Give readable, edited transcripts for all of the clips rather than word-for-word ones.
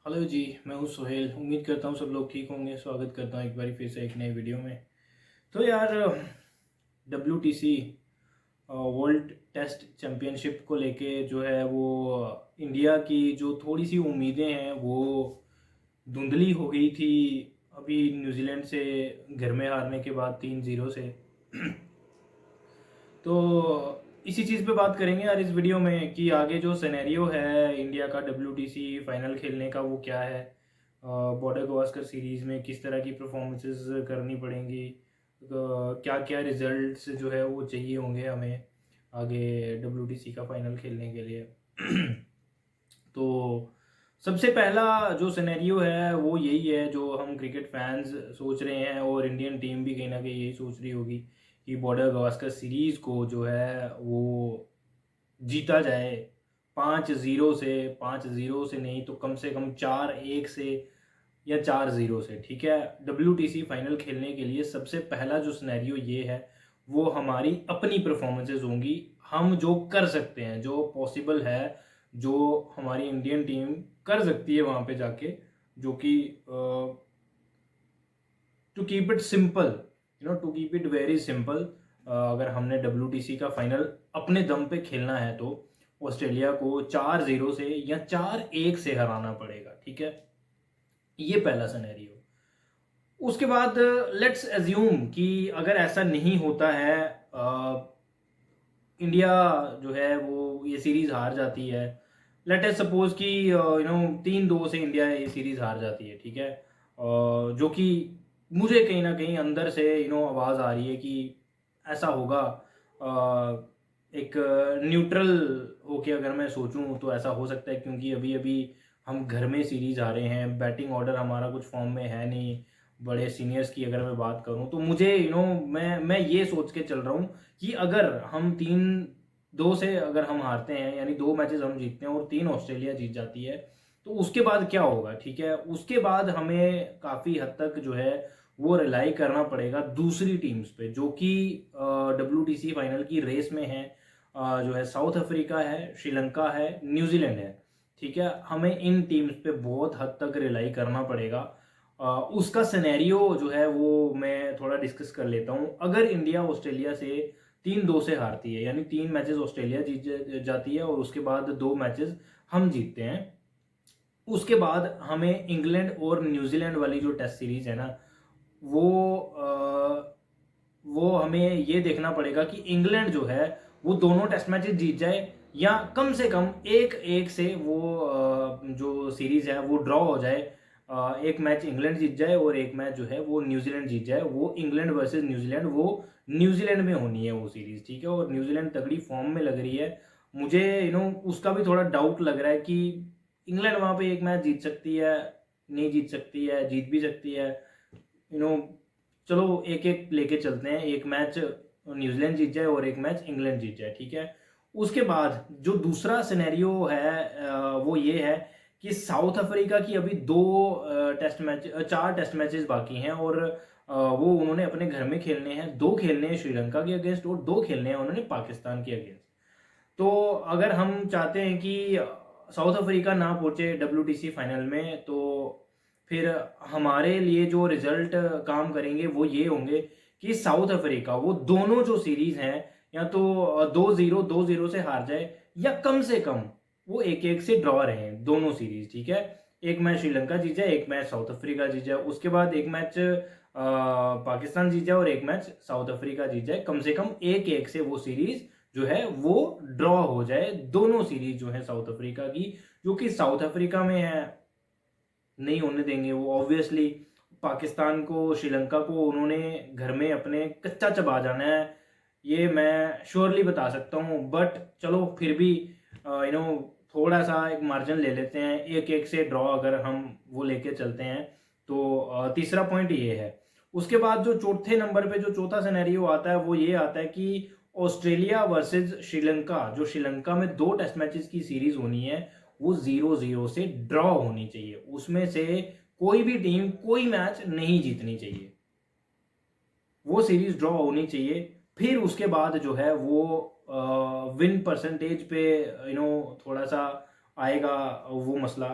Hello जी, मैं हूँ सोहेल। उम्मीद करता हूँ सब लोग ठीक होंगे। स्वागत करता हूँ एक बार फिर से एक नई वीडियो में। तो यार, WTC वर्ल्ड टेस्ट चैम्पियनशिप को लेके जो है वो इंडिया की जो थोड़ी सी उम्मीदें हैं वो धुंधली हो गई थी अभी न्यूजीलैंड से घर में हारने के बाद 3-0 से। तो इसी चीज़ पे बात करेंगे यार इस वीडियो में कि आगे जो सिनेरियो है इंडिया का WTC फाइनल खेलने का वो क्या है। बॉर्डर गवास्कर सीरीज़ में किस तरह की परफॉर्मेंसेस करनी पड़ेंगी, क्या क्या रिजल्ट्स जो है वो चाहिए होंगे हमें आगे WTC का फाइनल खेलने के लिए। तो सबसे पहला जो सिनेरियो है वो यही है जो हम क्रिकेट फैंस सोच रहे हैं और इंडियन टीम भी कहीं ना कहीं यही सोच रही होगी कि बॉर्डर गवास्कर सीरीज़ को जो है वो जीता जाए 5-0 से। 5-0 से नहीं तो कम से कम 4-1 से या 4-0 से, ठीक है। WTC फाइनल खेलने के लिए सबसे पहला जो सिनेरियो ये है वो हमारी अपनी परफॉर्मेंसेज होंगी। हम जो कर सकते हैं, जो पॉसिबल है, जो हमारी इंडियन टीम कर सकती है वहाँ पे जाके, जो कि to keep it simple, to keep it very simple, अगर हमने WTC का फाइनल अपने दम पे खेलना है तो ऑस्ट्रेलिया को 4-0 से या 4-1 से हराना पड़ेगा, ठीक है। ये पहला सिनेरियो। उसके बाद लेट्स एज्यूम कि अगर ऐसा नहीं होता है, इंडिया जो है वो ये सीरीज हार जाती है। लेट अस सपोज कि 3-2 से इंडिया ये सीरीज हार जाती है, ठीक है। जो कि मुझे कहीं ना कहीं अंदर से आवाज़ आ रही है कि ऐसा होगा। एक न्यूट्रल होके अगर मैं सोचूं तो ऐसा हो सकता है, क्योंकि अभी अभी हम घर में सीरीज हारे हैं, बैटिंग ऑर्डर हमारा कुछ फॉर्म में है नहीं। बड़े सीनियर्स की अगर मैं बात करूं तो मुझे मैं ये सोच के चल रहा हूं कि अगर हम 3-2 से अगर हम हारते हैं, यानी 2 मैचेस हम जीतते हैं और 3 ऑस्ट्रेलिया जीत जाती है, तो उसके बाद क्या होगा, ठीक है। उसके बाद हमें काफ़ी हद तक जो है वो रिलाई करना पड़ेगा दूसरी टीम्स पे जो कि WTC फाइनल की रेस में है। जो है साउथ अफ्रीका है, श्रीलंका है, न्यूजीलैंड है, ठीक है। हमें इन टीम्स पे बहुत हद तक रिलाई करना पड़ेगा। उसका सिनेरियो जो है वो मैं थोड़ा डिस्कस कर लेता हूँ। अगर इंडिया ऑस्ट्रेलिया से 3-2 से हारती है, यानी 3 मैचेस ऑस्ट्रेलिया जीत जाती है और उसके बाद 2 मैचेस हम जीतते हैं, उसके बाद हमें इंग्लैंड और न्यूजीलैंड वाली जो टेस्ट सीरीज है ना, वो वो हमें ये देखना पड़ेगा कि इंग्लैंड जो है वो दोनों टेस्ट मैचेस जीत जाए, या कम से कम 1-1 से वो जो सीरीज है वो ड्रॉ हो जाए। एक मैच इंग्लैंड जीत जाए और एक मैच जो है वो न्यूजीलैंड जीत जाए। वो इंग्लैंड वर्सेस न्यूजीलैंड, वो न्यूजीलैंड में होनी है वो सीरीज, ठीक है। और न्यूजीलैंड तगड़ी फॉर्म में लग रही है। मुझे उसका भी थोड़ा डाउट लग रहा है कि इंग्लैंड वहां पे एक मैच जीत सकती है, नहीं जीत सकती है, जीत भी सकती है। यू नो चलो एक एक लेके चलते हैं, एक मैच न्यूजीलैंड जीत जाए और एक मैच इंग्लैंड जीत जाए, ठीक है। उसके बाद जो दूसरा सिनेरियो है वो ये है कि साउथ अफ्रीका की अभी 4 टेस्ट मैचेस बाकी हैं और वो उन्होंने अपने घर में खेलने हैं। 2 खेलने हैं श्रीलंका के अगेंस्ट और 2 खेलने हैं उन्होंने पाकिस्तान के अगेंस्ट। तो अगर हम चाहते हैं कि साउथ अफ्रीका ना पहुंचे WTC फाइनल में, तो फिर हमारे लिए जो रिजल्ट काम करेंगे वो ये होंगे कि साउथ अफ्रीका वो दोनों जो सीरीज हैं या तो 2-0 से हार जाए, या कम से कम वो 1-1 से ड्रॉ रहे दोनों सीरीज, ठीक है। एक मैच श्रीलंका जीत जाए, एक मैच साउथ अफ्रीका जीत जाए, उसके बाद एक मैच पाकिस्तान जीत जाए और एक मैच साउथ अफ्रीका जीत जाए। कम से कम 1-1 से वो सीरीज जो है वो ड्रॉ हो जाए। दोनों सीरीज जो है साउथ अफ्रीका की, जो कि साउथ अफ्रीका में है, नहीं होने देंगे वो ऑब्वियसली। पाकिस्तान को, श्रीलंका को उन्होंने घर में अपने कच्चा चबा जाना है, ये मैं श्योरली बता सकता हूँ। बट चलो फिर भी थोड़ा सा एक मार्जिन ले लेते हैं, 1-1 से ड्रॉ अगर हम वो लेके चलते हैं तो तीसरा पॉइंट ये है। उसके बाद जो चौथे नंबर पे जो चौथा सिनेरियो आता है वो ये आता है कि ऑस्ट्रेलिया वर्सेस श्रीलंका, जो श्रीलंका में 2 टेस्ट मैचेस की सीरीज होनी है, वो 0-0 से ड्रॉ होनी चाहिए। उसमें से कोई भी टीम कोई मैच नहीं जीतनी चाहिए, वो सीरीज ड्रॉ होनी चाहिए। फिर उसके बाद जो है वो विन परसेंटेज पे थोड़ा सा आएगा वो मसला।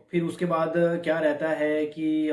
फिर उसके बाद क्या रहता है कि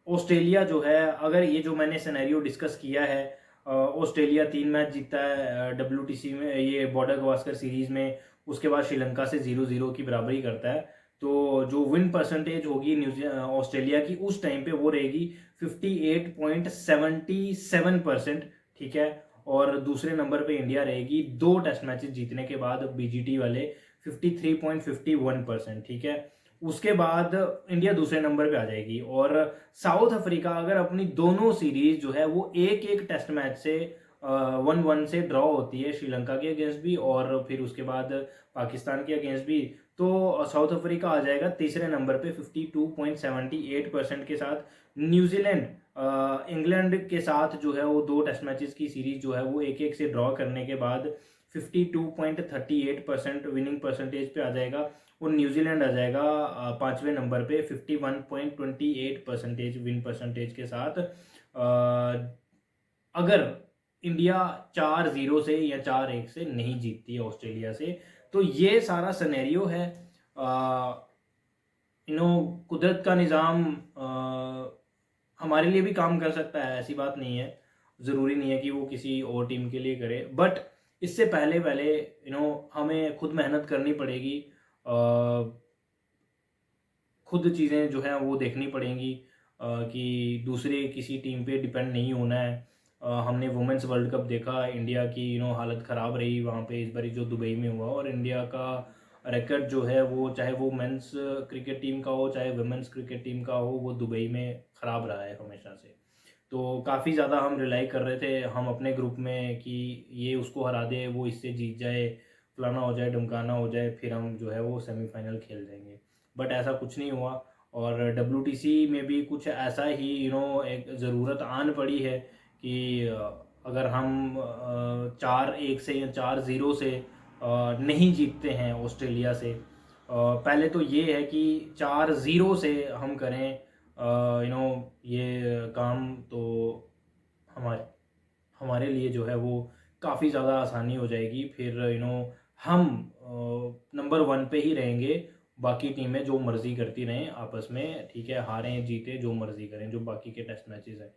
ऑस्ट्रेलिया जो है, अगर ये जो मैंने सिनेरियो डिस्कस किया है, ऑस्ट्रेलिया 3 मैच जीतता है WTC में, ये बॉर्डर गवास्कर सीरीज़ में, उसके बाद श्रीलंका से 0-0 की बराबरी करता है, तो जो विन परसेंटेज होगी ऑस्ट्रेलिया की उस टाइम पे वो रहेगी 58.77%, ठीक है। और दूसरे नंबर पे इंडिया रहेगी 2 टेस्ट मैचेस जीतने के बाद BGT वाले 53.51%, ठीक है। उसके बाद इंडिया दूसरे नंबर पे आ जाएगी, और साउथ अफ्रीका अगर अपनी दोनों सीरीज जो है वो एक एक टेस्ट मैच से 1-1 से ड्रॉ होती है, श्रीलंका के अगेंस्ट भी और फिर उसके बाद पाकिस्तान के अगेंस्ट भी, तो साउथ अफ्रीका आ जाएगा तीसरे नंबर पे 52.78% के साथ। न्यूजीलैंड इंग्लैंड के साथ जो है वो 2 टेस्ट मैचेस की सीरीज जो है वो एक एक से ड्रॉ करने के बाद 52.38% विनिंग परसेंटेज पे आ जाएगा, और न्यूजीलैंड आ जाएगा 5वें नंबर पे 51.28% विन परसेंटेज के साथ। अगर इंडिया 4-0 से या 4-1 से नहीं जीतती है ऑस्ट्रेलिया से, तो ये सारा सिनेरियो है। कुदरत का निज़ाम हमारे लिए भी काम कर सकता है, ऐसी बात नहीं है, ज़रूरी नहीं है कि वो किसी और टीम के लिए करे, बट इससे पहले पहले हमें खुद मेहनत करनी पड़ेगी, खुद चीज़ें जो हैं वो देखनी पड़ेंगी, कि दूसरे किसी टीम पे डिपेंड नहीं होना है। हमने वुमेंस वर्ल्ड कप देखा, इंडिया की हालत ख़राब रही वहाँ पे इस बारी जो दुबई में हुआ, और इंडिया का रिकॉर्ड जो है वो, चाहे वो मेंस क्रिकेट टीम का हो चाहे वुमेंस क्रिकेट टीम का हो, वो दुबई में ख़राब रहा है हमेशा से। तो काफ़ी ज़्यादा हम रिलाई कर रहे थे हम अपने ग्रुप में कि ये उसको हरा दे, वो इससे जीत जाए, फलाना हो जाए ढमकाना हो जाए, फिर हम जो है वो सेमीफाइनल खेल जाएंगे, बट ऐसा कुछ नहीं हुआ। और WTC में भी कुछ ऐसा ही एक ज़रूरत आन पड़ी है कि अगर हम 4-1 से या 4-0 से नहीं जीतते हैं ऑस्ट्रेलिया से, पहले तो ये है कि 4-0 से हम करें ये काम, तो हमारे हमारे लिए जो है वो काफ़ी ज़्यादा आसानी हो जाएगी, फिर हम नंबर 1 पे ही रहेंगे, बाकी टीमें जो मर्ज़ी करती रहें आपस में, ठीक है, हारें जीते जो मर्ज़ी करें, जो बाकी के टेस्ट मैचेस हैं।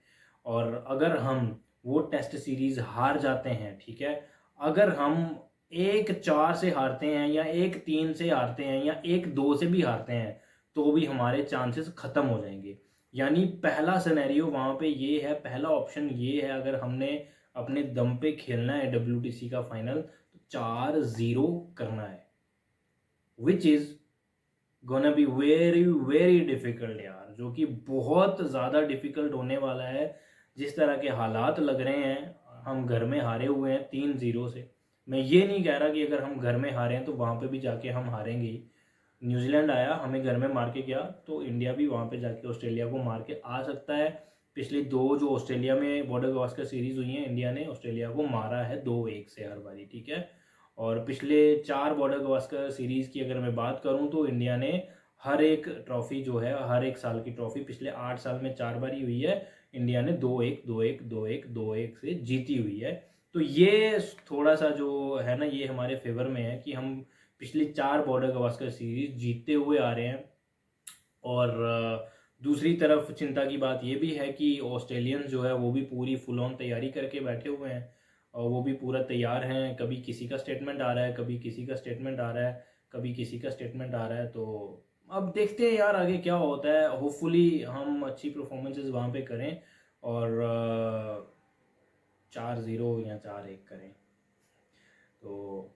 और अगर हम वो टेस्ट सीरीज़ हार जाते हैं, ठीक है, अगर हम 1-4 से हारते हैं या 1-3 से हारते हैं या 1-2 से भी हारते हैं, तो भी हमारे चांसेस ख़त्म हो जाएंगे। यानी पहला सिनेरियो वहाँ पे ये है, पहला ऑप्शन ये है, अगर हमने अपने दम पे खेलना है WTC का फाइनल, तो 4-0 करना है, which is gonna be very very difficult यार, जो कि बहुत ज़्यादा डिफ़िकल्ट होने वाला है। जिस तरह के हालात लग रहे हैं, हम घर में हारे हुए हैं 3-0 से। मैं ये नहीं कह रहा कि अगर हम घर में हारे हैं तो वहाँ पे भी जाके हम हारेंगे ही। न्यूजीलैंड आया, हमें घर में मार के गया, तो इंडिया भी वहाँ पे जाके ऑस्ट्रेलिया को मार के आ सकता है। पिछली 2 जो ऑस्ट्रेलिया में बॉर्डर गवास्कर सीरीज़ हुई हैं, इंडिया ने ऑस्ट्रेलिया को मारा है 2-1 से हर बारी, ठीक है। और पिछले 4 बॉर्डर गवास्कर सीरीज़ की अगर मैं बात करूँ, तो इंडिया ने हर एक ट्रॉफ़ी जो है, हर एक साल की ट्रॉफ़ी पिछले 8 साल में 4 बार ही हुई है, इंडिया ने 2-1, 2-1, 2-1, 2-1 से जीती हुई है। तो ये थोड़ा-सा जो है ना, ये हमारे फ़ेवर में है कि हम पिछली 4 बॉर्डर गवास्कर सीरीज़ जीतते हुए आ रहे हैं। और दूसरी तरफ चिंता की बात ये भी है कि ऑस्ट्रेलियंस जो है वो भी पूरी फुल ऑन तैयारी करके बैठे हुए हैं, और वो भी पूरा तैयार हैं, कभी किसी का स्टेटमेंट आ रहा है, कभी किसी का स्टेटमेंट आ रहा है, कभी किसी का स्टेटमेंट आ रहा है। तो अब देखते हैं यार आगे क्या होता है, होपफुली हम अच्छी परफॉर्मेंसेस वहाँ पे करें और 4-0 या 4-1 करें। तो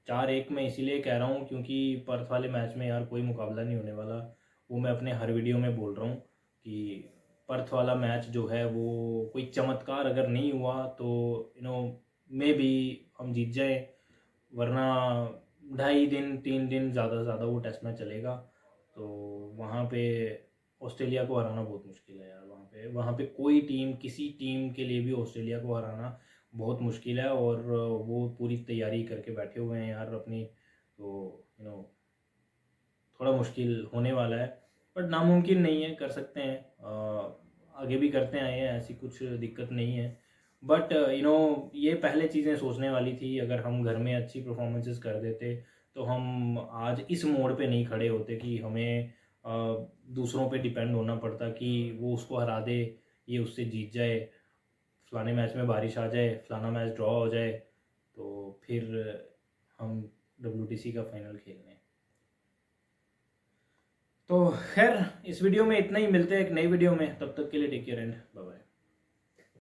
4-1 में इसीलिए कह रहा हूँ क्योंकि पर्थ वाले मैच में यार कोई मुकाबला नहीं होने वाला, वो मैं अपने हर वीडियो में बोल रहा हूँ कि पर्थ वाला मैच जो है वो कोई चमत्कार अगर नहीं हुआ तो मे बी हम जीत जाए, वरना 2.5 दिन 3 दिन ज़्यादा से ज़्यादा वो टेस्ट मैच चलेगा, तो वहाँ पे ऑस्ट्रेलिया को हराना बहुत मुश्किल है यार। वहाँ पे कोई टीम, किसी टीम के लिए भी ऑस्ट्रेलिया को हराना बहुत मुश्किल है, और वो पूरी तैयारी करके बैठे हुए हैं यार अपनी, तो थोड़ा मुश्किल होने वाला है, बट नामुमकिन नहीं है, कर सकते हैं, आगे भी करते आए हैं, ऐसी कुछ दिक्कत नहीं है। बट ये पहले चीज़ें सोचने वाली थी। अगर हम घर में अच्छी परफॉर्मेंसेस कर देते तो हम आज इस मोड़ पे नहीं खड़े होते कि हमें दूसरों पे डिपेंड होना पड़ता कि वो उसको हरा दे, ये उससे जीत जाए, फलाने मैच में बारिश आ जाए, फलाना मैच ड्रॉ हो जाए, तो फिर हम WTC का फाइनल खेल लें। तो खैर इस वीडियो में इतना ही, मिलते हैं एक नई वीडियो में, तब तक के लिए take care and bye bye.